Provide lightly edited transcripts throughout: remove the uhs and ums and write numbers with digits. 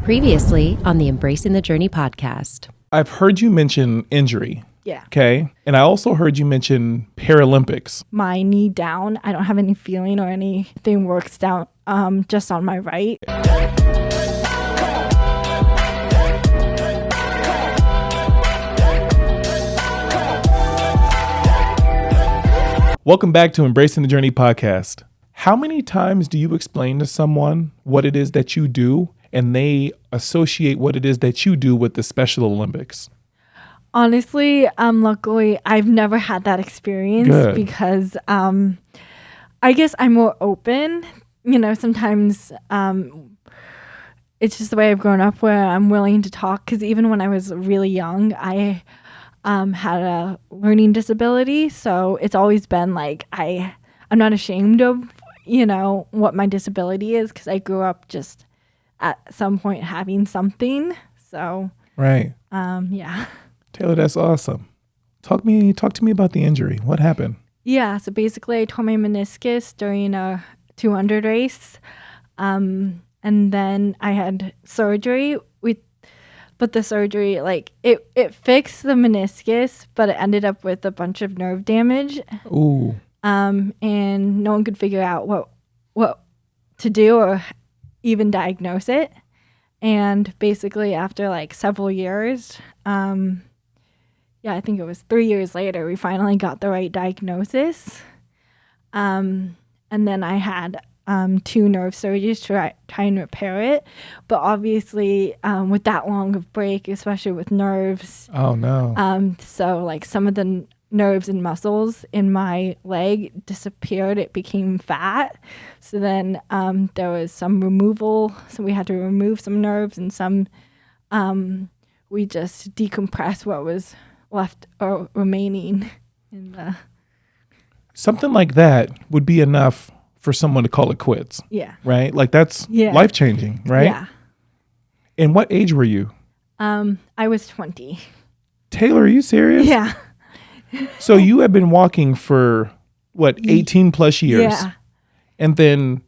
Previously on the Embracing the Journey podcast. I've heard you mention injury. Yeah. Okay. And I also heard you mention Paralympics. My knee down. I don't have any feeling or anything works down just on my right. Welcome back to Embracing the Journey podcast. How many times do you explain to someone what it is that you do and they associate what it is that you do with the Special Olympics? Honestly, luckily, I've never had that experience. Good. Because I guess I'm more open. You know, sometimes it's just the way I've grown up where I'm willing to talk. Because even when I was really young, I had a learning disability. So it's always been like I'm not ashamed of, what my disability is because I grew up just at some point having something. So, Right. yeah. Taylor, that's awesome. Talk to me about the injury. What happened? Yeah, so basically I tore my meniscus during a 200 race. And then I had surgery. But the surgery, it fixed the meniscus, but it ended up with a bunch of nerve damage. Ooh. And no one could figure out what to do or even diagnose it. And basically after several years, I think it was 3 years later, we finally got the right diagnosis. And then I had 2 nerve surgeries to try and repair it. But obviously, with that long of break, especially with nerves. Oh, no. So some of the nerves and muscles in my leg disappeared. It became fat. So then there was some removal. So we had to remove some nerves and some, we just decompressed what was left or remaining in the. Something like that would be enough for someone to call it quits. Yeah. Right? That's life-changing, right? Yeah. And what age were you? I was 20. Taylor, are you serious? Yeah. So you have been walking for, 18 plus years? Yeah. And then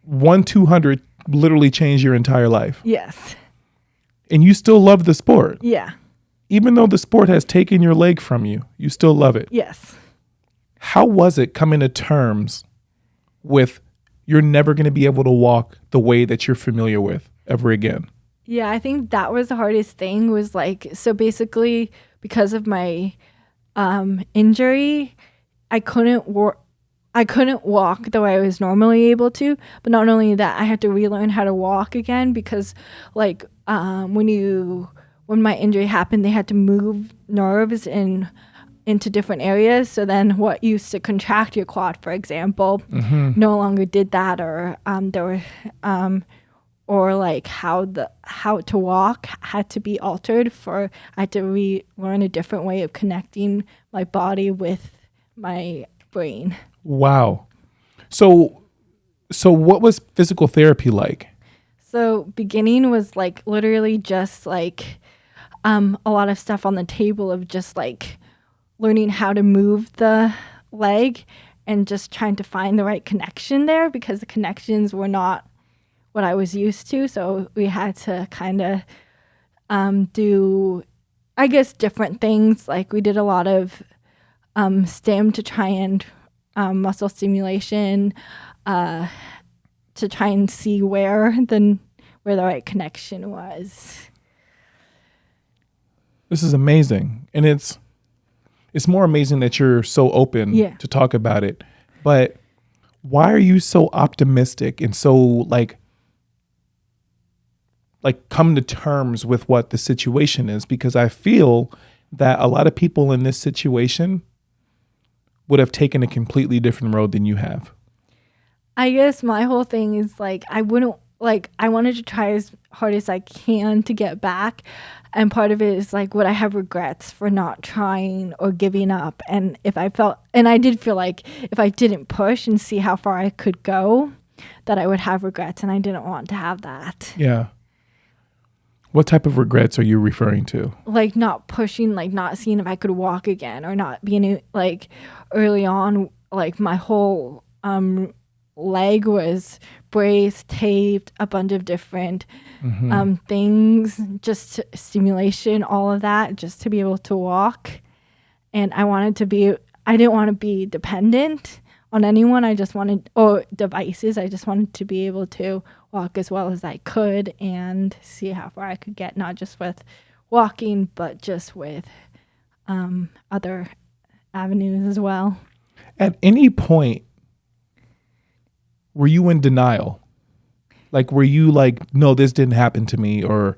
200 literally changed your entire life. Yes. And you still love the sport. Yeah. Even though the sport has taken your leg from you, you still love it. Yes. How was it coming to terms with you're never going to be able to walk the way that you're familiar with ever again? Yeah, I think that was the hardest thing was so basically because of my injury, I couldn't walk the way I was normally able to. But not only that, I had to relearn how to walk again because when my injury happened, they had to move nerves into different areas. So then what used to contract your quad, for example, no longer did that, or how to walk had to be altered I had to relearn a different way of connecting my body with my brain. Wow. So what was physical therapy like? So beginning was literally just a lot of stuff on the table of just learning how to move the leg and just trying to find the right connection there because the connections were not what I was used to. So we had to kind of do, I guess, different things. We did a lot of stim to try and muscle stimulation to try and see where the right connection was. This is amazing. And it's more amazing that you're so open to talk about it. But why are you so optimistic and so come to terms with what the situation is? Because I feel that a lot of people in this situation would have taken a completely different road than you have. I guess my whole thing is I wanted to try as hard as I can to get back. And part of it is would I have regrets for not trying or giving up? And I did feel if I didn't push and see how far I could go, that I would have regrets. And I didn't want to have that. Yeah. What type of regrets are you referring to? Not pushing, not seeing if I could walk again or not being early on, my whole leg was braced, taped, a bunch of different things, just stimulation, all of that, just to be able to walk. And I didn't want to be dependent on anyone. Or devices. I just wanted to be able to walk as well as I could and see how far I could get, not just with walking, but just with other avenues as well. At any point, were you in denial? Like, were you like, no, this didn't happen to me, or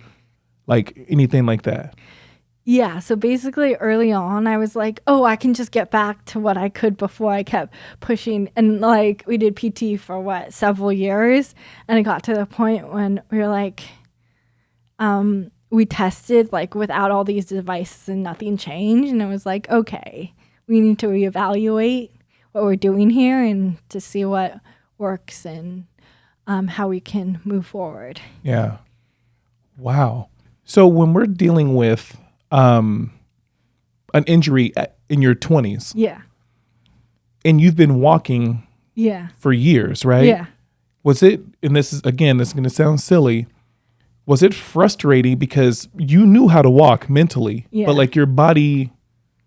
like anything like that? Yeah. So basically early on, I was like, oh, I can just get back to what I could before. I kept pushing. And like, we did PT for several years. And it got to the point when we were like, we tested like without all these devices and nothing changed. And it was like, okay, we need to reevaluate what we're doing here and to see what works and how we can move forward. Yeah. Wow. So when we're dealing with an injury in your 20s, yeah, and you've been walking for years, right? Yeah. Was it, and this is going to sound silly, was it frustrating because you knew how to walk mentally, but like your body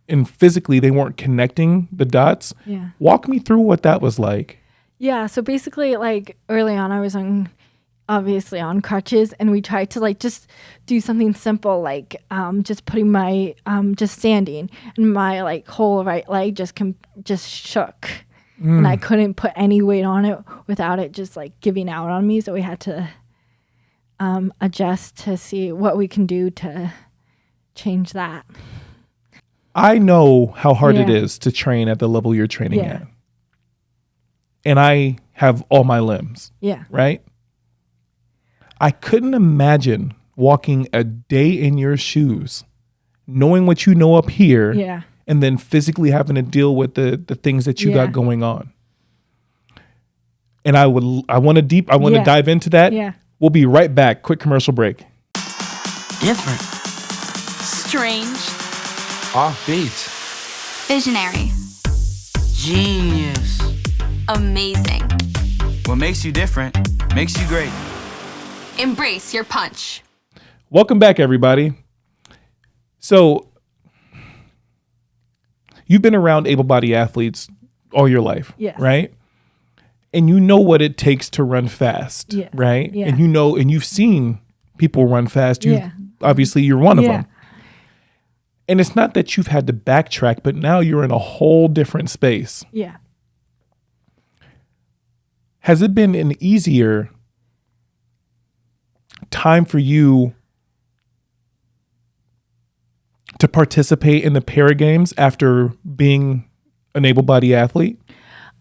and physically, they weren't connecting the dots? Yeah. Walk me through what that was like. Yeah. So basically, like early on, I was obviously on crutches, and we tried to like just do something simple, like just putting my just standing, and my like whole right leg just shook, and I couldn't put any weight on it without it just like giving out on me. So we had to adjust to see what we can do to change that. I know how hard it is to train at the level you're training at. And I have all my limbs. Yeah. Right? I couldn't imagine walking a day in your shoes, knowing what you know up here, and then physically having to deal with the things that you got going on. And I want to dive into that. Yeah. We'll be right back. Quick commercial break. Different. Strange. Offbeat. Visionary. Genius. Amazing. What makes you different makes you great. Embrace your punch. Welcome back, everybody. So, you've been around able-bodied athletes all your life, right? And you know what it takes to run fast, right? Yeah. And you know, and you've seen people run fast. Obviously, you're one of them. And it's not that you've had to backtrack, but now you're in a whole different space. Yeah. Has it been an easier time for you to participate in the para games after being an able-bodied athlete?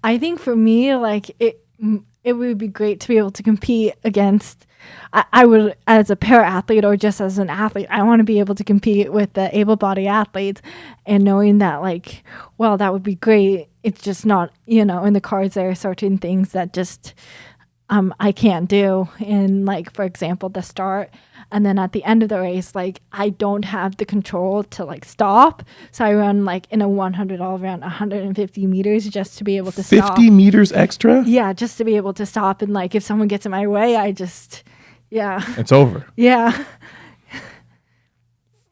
I think for me, like it would be great to be able to compete against. I would, as a para athlete or just as an athlete, I want to be able to compete with the able-bodied athletes, and knowing that, like, well, that would be great. It's just not, in the cards. There are certain things that just I can't do. And like, for example, the start, and then at the end of the race, like I don't have the control to like stop. So I run like in a 100 all around 150 meters just to be able to stop. 50 meters extra? Yeah, just to be able to stop. And like if someone gets in my way, it's over. Yeah.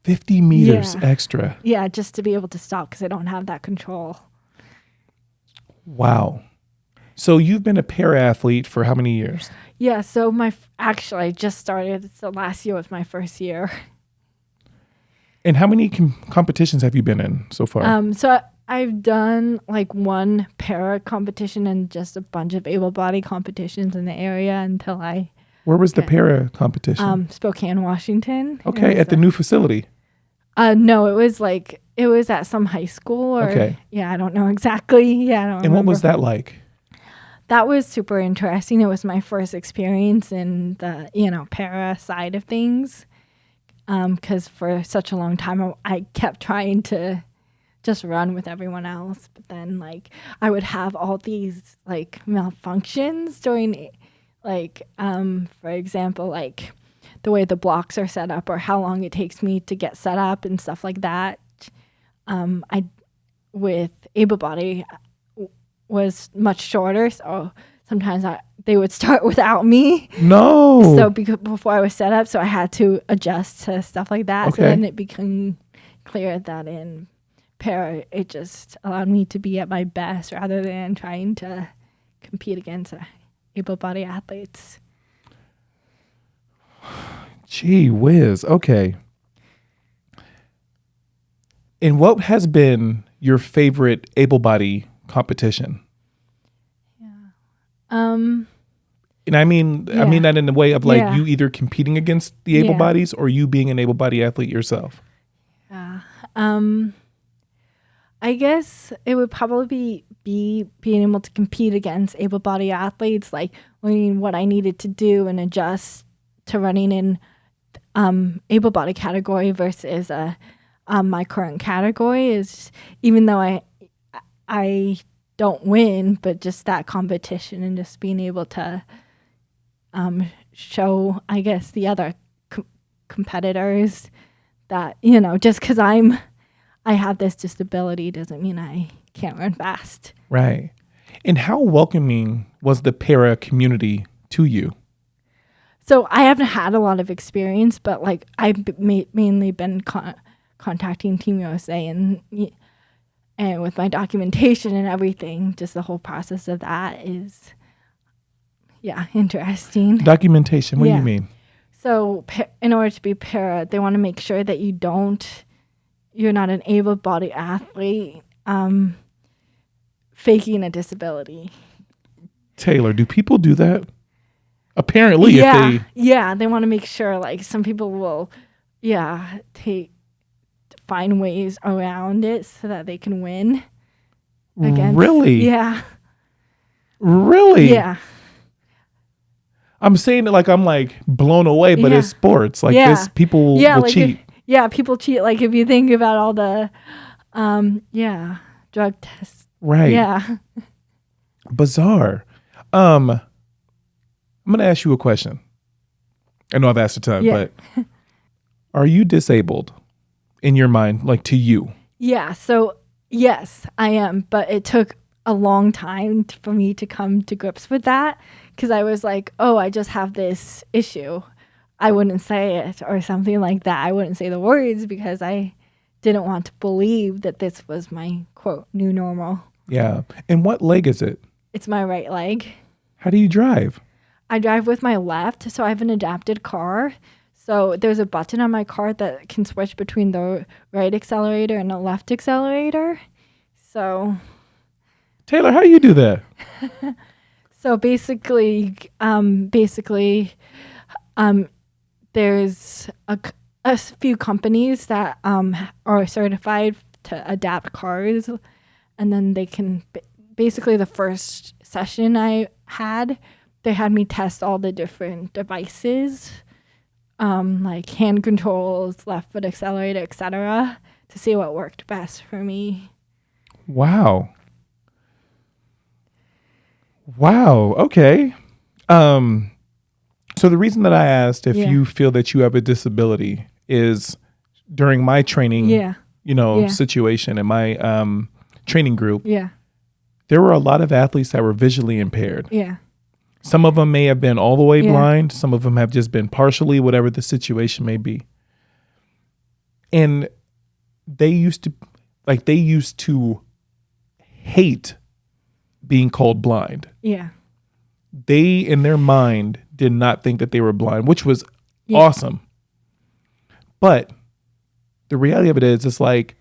50 meters extra. Yeah, just to be able to stop because I don't have that control. Wow. So you've been a para athlete for how many years? Yeah, so I just started. So last year was my first year. And how many competitions have you been in so far? So I've done like one para competition and just a bunch of able-bodied competitions in the area until I. Where was the para competition? Spokane, Washington. Okay, at the new facility. No, it was at some high school. Yeah, I don't know exactly. Yeah, I don't remember. And what was that like? That was super interesting. It was my first experience in the, para side of things. Because for such a long time, I kept trying to just run with everyone else. But then, like, I would have all these, like, malfunctions during, like, for example, like, the way the blocks are set up or how long it takes me to get set up and stuff like that. With able body was much shorter, so sometimes they would start without me. No. So before I was set up, so I had to adjust to stuff like that. Okay. So then it became clear that in para, it just allowed me to be at my best rather than trying to compete against able-bodied athletes. Gee whiz. Okay. And what has been your favorite able-bodied competition? And I mean that in the way of like you either competing against the able bodies or you being an able-bodied athlete yourself. Yeah. I guess it would probably be being able to compete against able-bodied athletes, like learning what I needed to do and adjust to running in able-bodied category versus my current category. Is even though I don't win, but just that competition and just being able to show, I guess, the other competitors that, you know, just because I have this disability doesn't mean I can't run fast. Right. And how welcoming was the para community to you? So I haven't had a lot of experience, but like I've mainly been contacting Team USA and with my documentation and everything, just the whole process of that is, interesting. Documentation, what do you mean? So in order to be para, they want to make sure that you're not an able-bodied athlete faking a disability. Taylor, do people do that? Apparently, they want to make sure, like, some people will, find ways around it so that they can win. Really? Yeah. Really? Yeah. I'm saying it like I'm like blown away, but it's sports. Like this, people will cheat. People cheat. Like if you think about all the, drug tests. Right. Yeah. Bizarre. I'm going to ask you a question. I know I've asked a ton, but are you disabled in your mind, like to you? Yeah. So yes, I am. But it took a long time for me to come to grips with that because I was like, oh, I just have this issue. I wouldn't say it or something like that. I wouldn't say the words because I didn't want to believe that this was my, quote, new normal. Yeah. And what leg is it? It's my right leg. How do you drive? I drive with my left, so I have an adapted car. So there's a button on my car that can switch between the right accelerator and the left accelerator. So... Taylor, how do you do that? So basically, there's a few companies that are certified to adapt cars, and then they can basically the first session I had, they had me test all the different devices, like hand controls, left foot accelerator, etc., to see what worked best for me. Wow. Okay. So the reason that I asked if you feel that you have a disability is during my training, situation in my training group, there were a lot of athletes that were visually impaired. Yeah. Some of them may have been all the way blind. Some of them have just been partially, whatever the situation may be. And they used to hate being called blind. Yeah. They, in their mind, did not think that they were blind, which was awesome. But the reality of it is, it's like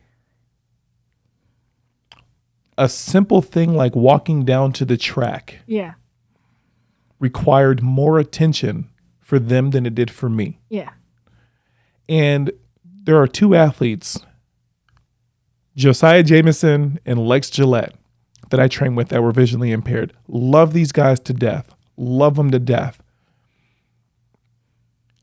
a simple thing like walking down to the track required more attention for them than it did for me. Yeah. And there are two athletes, Josiah Jameson and Lex Gillette, that I train with that were visually impaired. Love these guys to death. Love them to death.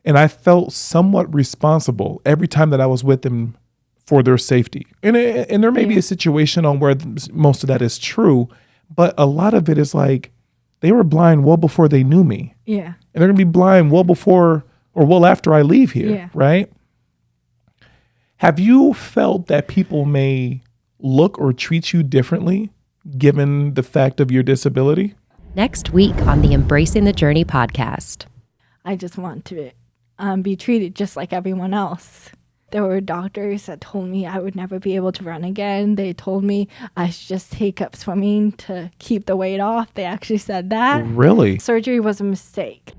And I felt somewhat responsible every time that I was with them for their safety. And there may be a situation on where most of that is true, but a lot of it is like they were blind well before they knew me. Yeah. And they're going to be blind well before or well after I leave here, right? Have you felt that people may look or treat you differently given the fact of your disability? Next week on the Embracing the Journey podcast. I just want to be treated just like everyone else. There were doctors that told me I would never be able to run again. They told me I should just take up swimming to keep the weight off. They actually said that. Really? Surgery was a mistake.